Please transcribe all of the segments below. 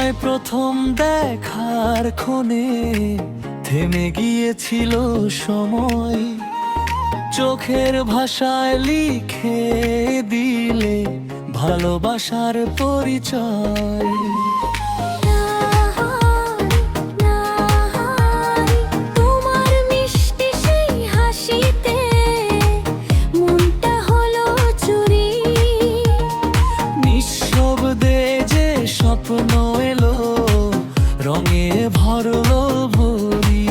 তোমায় প্রথম দেখার ক্ষণে থেমে গিয়েছিল সময়, চোখের ভাষায় লিখে দিলে ভালোবাসার পরিচয়। তোমার মিষ্টি সেই হাসিতে মনটা হলো চুরি, নিঃশব্দে যে স্বপ্ন এলো রঙে ভরলো ভরি।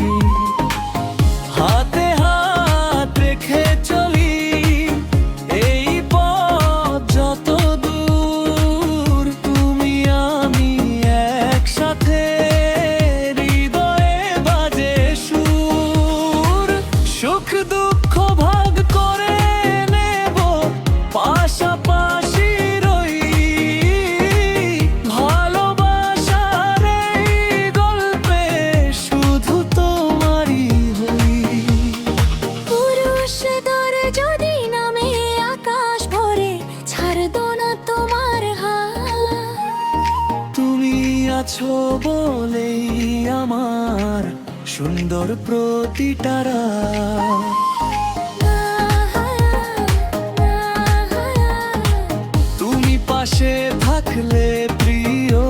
হাতে হাত রেখে চলি এই পথ যত দূর, তুমি আমি একসাথে হৃদয়ে বাজে সুর। সুখ দুঃখ ভাগ করে নেব পাশাপাশি রই, ভালোবাসার এই গল্পে শুধু তোমারই হই। পুরুষদের যদি নামে আকাশ ভরে ছাড়তো না তোমার হাত। তুমি আছো বলেই আমার সুন্দর প্রতিটা রাত। তুমি পাশে থাকলে প্রিয়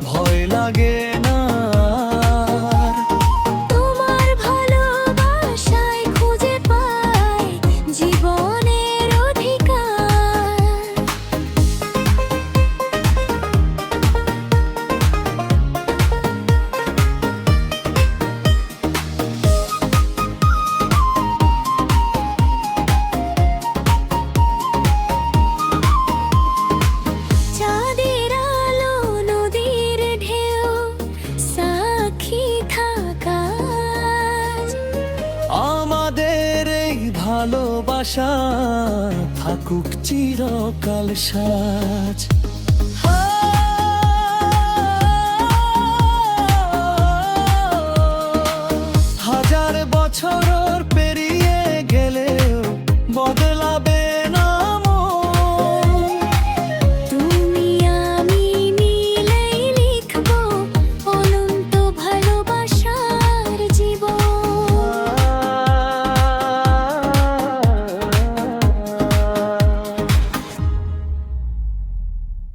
ভয় লাগে না আর। তোমার ভালোবাসায় খুঁজে পাই জীবনের অধিকার। চাঁদের আলো নদীর ঢেউ সাক্ষী থাকা, আমাদের এই ভালোবাসা থাকুক চিরকাল সাজ।